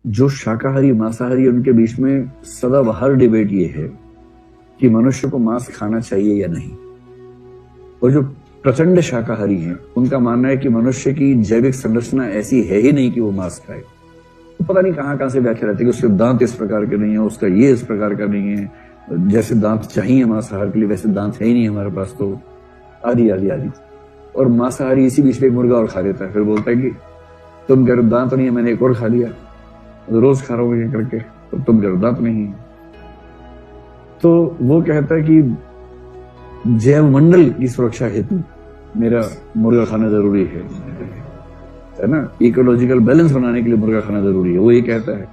जो शाकाहारी मांसाहारी उनके बीच में सदाबहार डिबेट ये है कि मनुष्य को मांस खाना चाहिए या नहीं। और जो प्रचंड शाकाहारी हैं उनका मानना है कि मनुष्य की जैविक संरचना ऐसी है ही नहीं कि वो मांस खाए। तो पता नहीं कहां से व्याख्या रहती है कि उसके दांत इस प्रकार के नहीं है, उसका ये इस प्रकार का नहीं है, जैसे दांत चाहिए मांसाहार के लिए वैसे दांत है ही नहीं हमारे पास, तो आदि आदि आदि। और मांसाहारी इसी बीच में एक मुर्गा और खा लेता है, फिर बोलता है कि तुम कह रहे दांत नहीं है, मैंने एक और खा लिया, रोज खा रहा हूं ये करके, तो तुम कह रहे दांत नहीं है। तो वो कहता है कि जैव मंडल की सुरक्षा हेतु मेरा मुर्गा खाना जरूरी है ना, इकोलॉजिकल बैलेंस बनाने के लिए मुर्गा खाना जरूरी है, वो ये कहता है।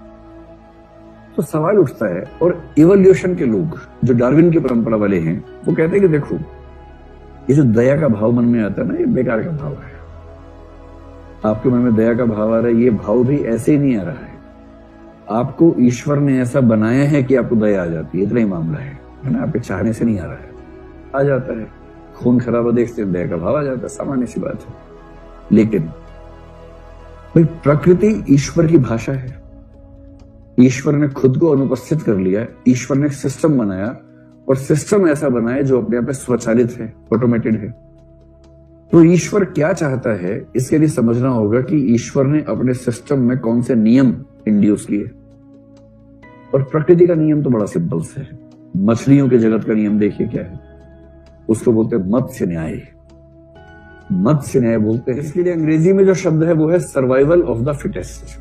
तो सवाल उठता है, और इवोल्यूशन के लोग जो डार्विन की परंपरा वाले हैं वो कहते हैं कि देखो ये जो दया का भाव मन में आता है ना, ये बेकार का भाव है। आपके मन में दया का भाव आ रहा है, ये भाव भी ऐसे ही नहीं आ रहा है, आपको ईश्वर ने ऐसा बनाया है कि आपको दया आ जाती है, इतना ही मामला है ना, आपके चाहने से नहीं आ रहा है, आ जाता है। खून खराबा देखते हैं दया का भाव आ जाता है, सामान्य सी बात है। लेकिन भाई प्रकृति ईश्वर की भाषा है, ईश्वर ने खुद को अनुपस्थित कर लिया, ईश्वर ने सिस्टम बनाया और सिस्टम ऐसा बनाया जो अपने आप में स्वचालित है, ऑटोमेटेड है। तो ईश्वर क्या चाहता है इसके लिए समझना होगा कि ईश्वर ने अपने सिस्टम में कौन से नियम इंड्यूस किए। और प्रकृति का नियम तो बड़ा सिंपल से है। मछलियों के जगत का नियम देखिए क्या है, उसको बोलते हैं मत्स्य न्याय। मत्स्य न्याय बोलते हैं, इसके लिए अंग्रेजी में जो शब्द है वो है survival of the fittest.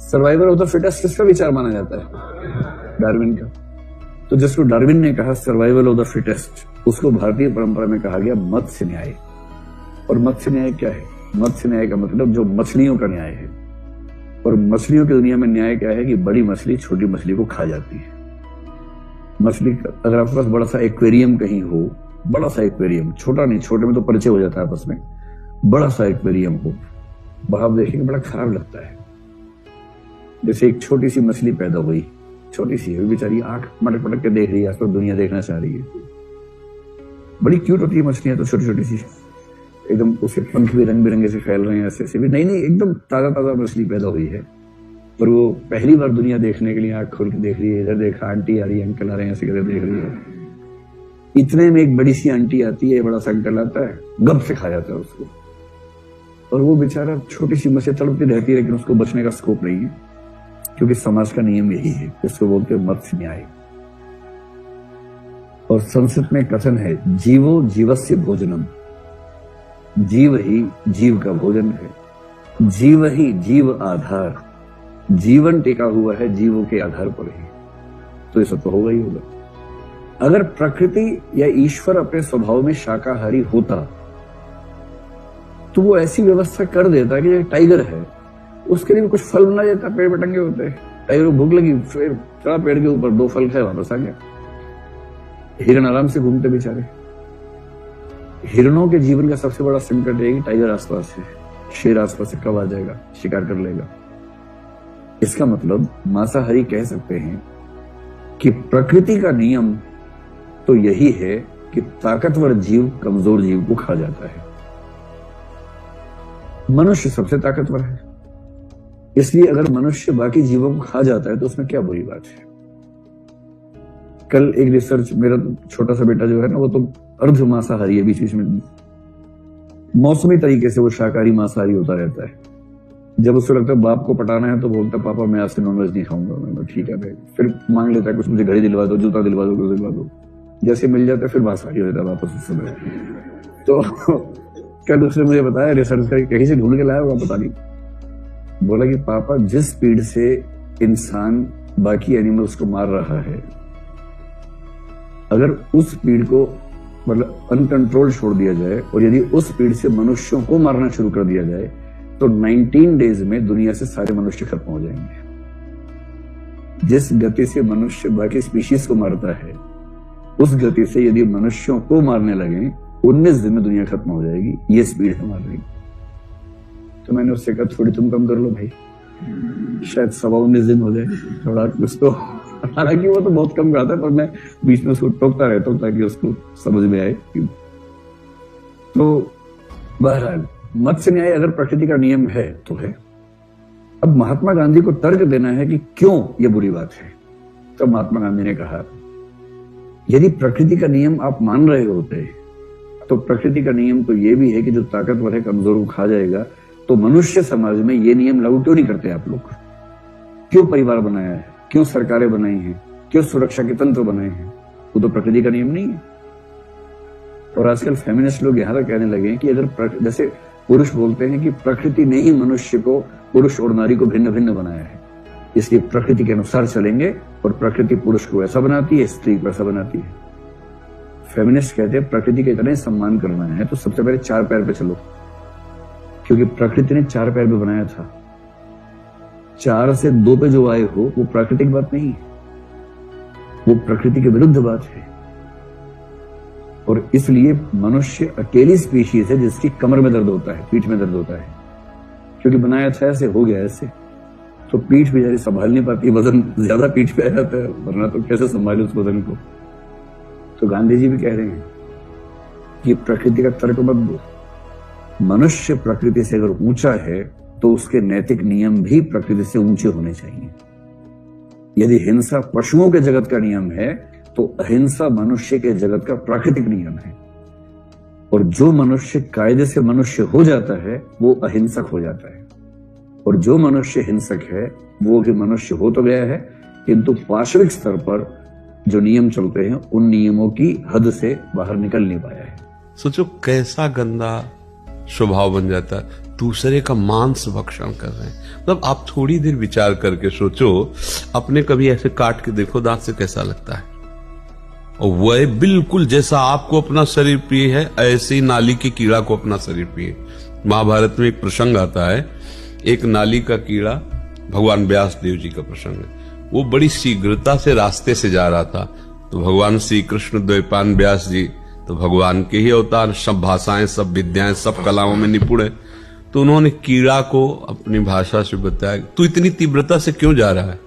Survival of the fittest किसका विचार माना जाता है? डार्विन का। तो जिसको डार्विन ने कहा सर्वाइवल ऑफ द फिटेस्ट, उसको भारतीय परंपरा में कहा गया मत्स्य न्याय। और मत्स्य न्याय क्या है? मत्स्य न्याय का मतलब जो मछलियों का न्याय है। और मछलियों की दुनिया में न्याय क्या है कि बड़ी मछली छोटी मछली को खा जाती है। मछली अगर आपके पास बड़ा सा एक्वेरियम कहीं हो, बड़ा सा एक्वेरियम, छोटा नहीं, छोटे में तो परिचय हो जाता है आपस में, बड़ा सा एक्वेरियम हो, वहां आप देखेंगे बड़ा खराब लगता है। जैसे एक छोटी सी मछली पैदा हुई, छोटी सी है, बेचारी आंख मटक मटक के देख रही है, आसपास दुनिया देखना चाह रही है, बड़ी क्यूट होती है मछलियां तो, छोटी छोटी सी एकदम, उसके पंख भी रंग बिरंगे से फैल रहे हैं, ऐसे ऐसे भी नहीं नहीं, एकदम ताजा ताजा मछली पैदा हुई है। और वो पहली बार दुनिया देखने के लिए आंख खोल के देख रही है, इधर देखा आंटी आ रही है, अंकल आ रहे हैं, ऐसे करके देख रही है। इतने में एक बड़ी सी आंटी आती है, बड़ा सा अंकल आता है, गप से खा जाता है उसको। और वो बेचारा छोटी सी मछली तड़पती रहती है, लेकिन उसको बचने का स्कोप नहीं है, क्योंकि समाज का नियम यही है, इसको बोलते हैं मत्स्य न्याय। और संस्कृत में कथन है, जीवो जीवस्य भोजनम, जीव ही जीव का भोजन है, जीव ही जीव आधार, जीवन टिका हुआ है जीवों के आधार पर ही। तो ये सब तो होगा ही होगा। अगर प्रकृति या ईश्वर अपने स्वभाव में शाकाहारी होता तो वो ऐसी व्यवस्था कर देता कि टाइगर है, उसके लिए भी कुछ फल बना देता, पेड़ पे टंगे होते, टाइगर को भूख लगी, फिर चढ़ा पेड़ के ऊपर, 2 फल खाए, वापस आ गया। हिरण आराम से घूमते बेचारे। हिरणों के जीवन का सबसे बड़ा संकट है कि टाइगर आसपास है, शेर आसपास से कब आ जाएगा, शिकार कर लेगा। इसका मतलब मांसाहारी कह सकते हैं कि प्रकृति का नियम तो यही है कि ताकतवर जीव कमजोर जीव को खा जाता है। मनुष्य सबसे ताकतवर है, इसलिए अगर मनुष्य बाकी जीवों को खा जाता है तो उसमें क्या बुरी बात है। कल एक रिसर्च, मेरा छोटा सा बेटा जो है ना, वो तो अर्ध मांसाहारी है, बीच बीच में मौसमी तरीके से वो शाकाहारी मांसाहारी होता रहता है। जब उसको लगता है बाप को पटाना है तो बोलता है पापा मैं आज से नॉनवेज नहीं खाऊंगा। मैं ठीक है भाई, फिर मांग लेता है कुछ, मुझे घड़ी दिलवा दो, जूता दिलवा दो, कुछ दिलवा दो, जैसे मिल जाता है फिर मांसाहारी हो जाता है वापस उस समय। तो कल उसने मुझे बताया, रिसर्च करके कहीं से ढूंढ के लाया होगा पता नहीं, बोला कि पापा जिस स्पीड से इंसान बाकी एनिमल्स को मार रहा है, अगर उस स्पीड को मतलब अनकंट्रोल छोड़ दिया जाए और यदि उस स्पीड से मनुष्यों को मारना शुरू कर दिया जाए तो 19 डेज में दुनिया से सारे मनुष्य खत्म हो जाएंगे। जिस गति से मनुष्य बाकी स्पीशीज को मारता है, उस गति से यदि मनुष्यों को मारने लगे 19 दिन में दुनिया खत्म हो जाएगी। ये स्पीड है मारने की। तो मैंने उससे कहा थोड़ी तुम कम कर लो भाई, शायद 19 दिन हो जाए, थोड़ा कुछ तो। हालांकि वो तो बहुत कम गाता है, पर मैं बीच में उसको टोकता रहता हूँ ताकि उसको समझ में आए। तो बहरहाल मत्स्य न्याय अगर प्रकृति का नियम है तो है, अब महात्मा गांधी को तर्क देना है कि क्यों ये बुरी बात है। तो महात्मा गांधी ने कहा, यदि प्रकृति का नियम आप मान रहे होते तो प्रकृति का नियम तो ये भी है कि जो ताकतवर है कमजोर को खा जाएगा, तो मनुष्य समाज में ये नियम लागू क्यों नहीं करते आप लोग? क्यों परिवार बनाया है, क्यों सरकारें बनाई हैं, क्यों सुरक्षा के तंत्र बनाए हैं? वो तो प्रकृति का नियम नहीं है। और आजकल फेमिनिस्ट लोग यहां तक कहने लगे हैं कि अगर जैसे पुरुष बोलते हैं कि प्रकृति ने ही मनुष्य को, पुरुष और नारी को भिन्न भिन्न बनाया है, इसलिए प्रकृति के अनुसार चलेंगे और प्रकृति पुरुष को ऐसा बनाती है, स्त्री को ऐसा बनाती है। फेमिनिस्ट कहते हैं प्रकृति का इतना सम्मान करना है तो सबसे पहले 4 पैर पे चलो, क्योंकि प्रकृति ने 4 पैर पे बनाया था। 4 से 2 पे जो आए हो वो प्राकृतिक बात नहीं है, वो प्रकृति के विरुद्ध बात है। और इसलिए मनुष्य अकेली स्पीशीज है जिसकी कमर में दर्द होता है, पीठ में दर्द होता है, क्योंकि बनाया था ऐसे, हो गया ऐसे। तो पीठ बेचारी संभाल नहीं पाती, वजन ज्यादा पीठ पे आ जाता है, वरना तो कैसे संभाले उस वजन को। तो गांधी जी भी कह रहे हैं कि प्रकृति का तर्क मत दो, मनुष्य प्रकृति से अगर ऊंचा है तो उसके नैतिक नियम भी प्रकृति से ऊंचे होने चाहिए। यदि हिंसा पशुओं के जगत का नियम है तो अहिंसा मनुष्य के जगत का प्राकृतिक नियम है। और जो मनुष्य कायदे से मनुष्य हो जाता है वो अहिंसक हो जाता है, और जो मनुष्य हिंसक है वो भी मनुष्य हो तो गया है, किंतु पार्श्विक स्तर पर जो नियम चलते हैं उन नियमों की हद से बाहर निकल नहीं पाया है। सोचो कैसा गंदा स्वभाव बन जाता है, दूसरे का मांस भक्षण कर रहे हैं। मतलब आप थोड़ी देर विचार करके सोचो, अपने कभी ऐसे काट के देखो दांत से कैसा लगता है। और वह बिल्कुल जैसा आपको अपना शरीर प्रिय है ऐसे ही नाली के कीड़ा को अपना शरीर प्रिय। महाभारत में एक प्रसंग आता है, एक नाली का कीड़ा, भगवान व्यास देव जी का प्रसंग है। वो बड़ी शीघ्रता से रास्ते से जा रहा था, तो भगवान श्री कृष्ण द्वैपायन व्यास जी तो भगवान के ही अवतार, सब भाषाएं, सब विद्याएं, सब कलाओं में निपुण है। तो उन्होंने कीड़ा को अपनी भाषा से बताया, तू इतनी तीव्रता से क्यों जा रहा है?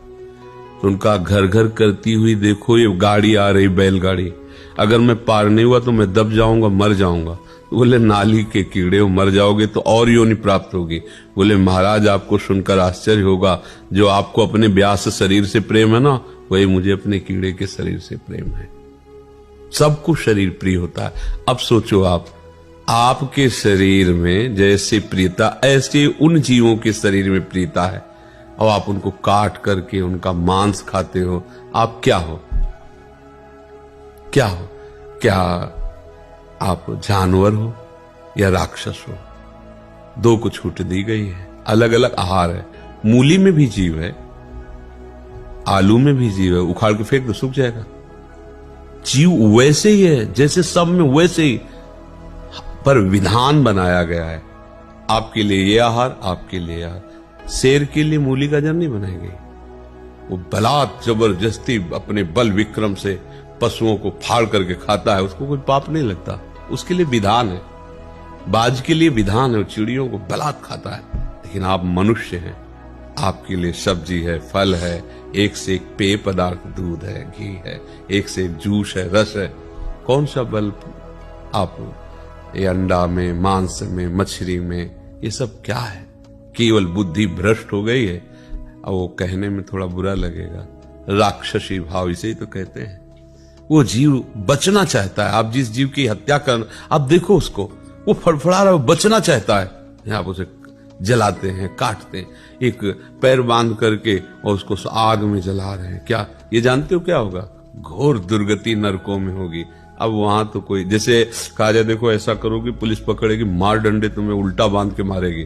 तो उनका घर घर करती हुई देखो ये गाड़ी आ रही, बैलगाड़ी, अगर मैं पार नहीं हुआ तो मैं दब जाऊंगा, मर जाऊंगा। तो बोले नाली के कीड़े हो, मर जाओगे तो और योनि प्राप्त होगी। बोले महाराज आपको सुनकर आश्चर्य होगा, जो आपको अपने व्यास शरीर से प्रेम है ना, वही मुझे अपने कीड़े के शरीर से प्रेम है। सबको शरीर प्रिय होता है। अब सोचो आप, आपके शरीर में जैसे प्रियता ऐसे उन जीवों के शरीर में प्रियता है, और आप उनको काट करके उनका मांस खाते हो। आप क्या हो? क्या हो? क्या आप जानवर हो या राक्षस हो? 2 को छूट दी गई है। अलग अलग आहार है। मूली में भी जीव है, आलू में भी जीव है, उखाड़ के फेंक दो सूख जाएगा। जीव वैसे ही है जैसे सब में वैसे ही, पर विधान बनाया गया है, आपके लिए ये आहार, आपके लिए आहार। शेर के लिए मूली गाजर नहीं बनाई गई, वो बलात् जबरदस्ती अपने बल विक्रम से पशुओं को फाड़ करके खाता है, उसको कोई पाप नहीं लगता, उसके लिए विधान है। बाज के लिए विधान है, चिड़ियों को बलात् खाता है। लेकिन आप मनुष्य हैं, आपके लिए सब्जी है, फल है, एक से एक पेय पदार्थ, दूध है, घी है, एक से एक जूस है, रस है। कौन सा बल आप ये अंडा में, मांस में, मछली में, ये सब क्या है? केवल बुद्धि भ्रष्ट हो गई है। अब वो कहने में थोड़ा बुरा लगेगा, राक्षसी भाव इसे ही तो कहते हैं। वो जीव बचना चाहता है। आप जिस जीव की हत्या कर, आप देखो उसको, वो फड़फड़ा रहा है, बचना चाहता है। आप उसे जलाते हैं, काटते हैं, एक पैर बांध करके और उसको आग में जला रहे हैं। क्या ये जानते हो क्या होगा? घोर दुर्गति नरकों में होगी। अब वहां तो कोई जैसे कहा जाए, देखो ऐसा करोगे पुलिस पकड़ेगी, मार डंडे तुम्हें उल्टा बांध के मारेगी,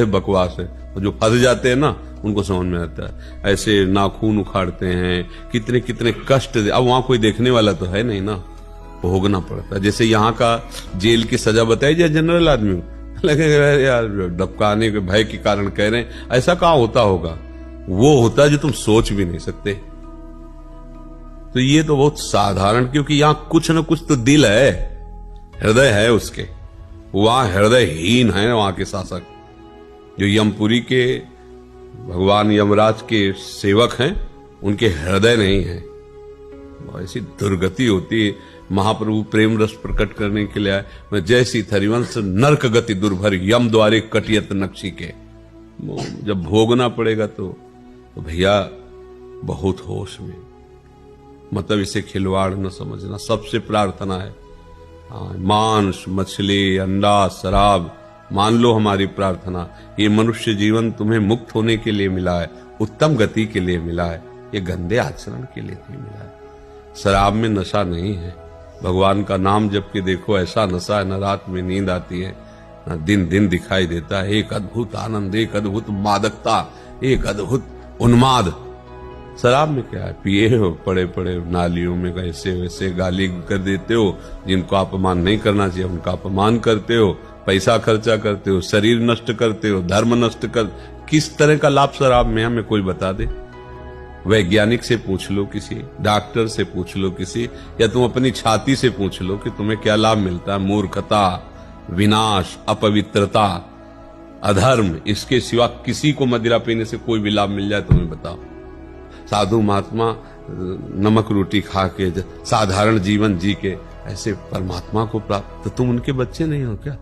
बकवास है। जो फंस जाते हैं ना उनको समझ में आता है। ऐसे नाखून उखाड़ते हैं, कितने कितने कष्ट दे। अब वहां कोई देखने वाला तो है नहीं ना, भोगना पड़ता है। जैसे यहाँ का जेल की सजा बताई जाए जनरल आदमी, लगेगा यार डबकाने के भय के कारण कह रहे हैं, ऐसा कहाँ होता होगा? वो होता है जो तुम सोच भी नहीं सकते। तो ये तो बहुत साधारण, क्योंकि यहां कुछ न कुछ तो दिल है, हृदय है उसके। वहां हृदयहीन है वहां के शासक, जो यमपुरी के भगवान यमराज के सेवक हैं, उनके हृदय नहीं है। ऐसी दुर्गति होती है। महाप्रभु प्रेम रस प्रकट करने के लिए आए, मैं जैसी थरिवंश नरक गति दुर्भर, यम द्वारे कटियत नक्शी के। जब भोगना पड़ेगा तो भैया बहुत होश में, मतलब इसे खिलवाड़ न समझना। सबसे प्रार्थना है, मांस, मछली, अंडा, शराब, मान लो हमारी प्रार्थना, ये मनुष्य जीवन तुम्हें मुक्त होने के लिए मिला है, उत्तम गति के लिए मिला है, ये गंदे आचरण के लिए नहीं मिला है। शराब में नशा नहीं है, भगवान का नाम जप के देखो, ऐसा नशा है, न रात में नींद आती है, न दिन दिन दिखाई देता है। एक अद्भुत आनंद, एक अद्भुत मादकता, एक अद्भुत उन्माद। शराब में क्या है, पिए हो पड़े पड़े नालियों में ऐसे वैसे गाली कर देते हो, जिनको अपमान नहीं करना चाहिए उनका अपमान करते हो, पैसा खर्चा करते हो, शरीर नष्ट करते हो, धर्म नष्ट कर। किस तरह का लाभ शराब में, हमें कोई बता दे। वैज्ञानिक से पूछ लो, किसी डॉक्टर से पूछ लो, किसी, या तुम अपनी छाती से पूछ लो कि तुम्हें क्या लाभ मिलता है। मूर्खता, विनाश, अपवित्रता, अधर्म, इसके सिवा किसी को मदिरा पीने से कोई भी लाभ मिल जाए तुम्हें बताओ। साधु महात्मा नमक रोटी खा के साधारण जीवन जी के ऐसे परमात्मा को प्राप्त, तो तुम उनके बच्चे नहीं हो क्या?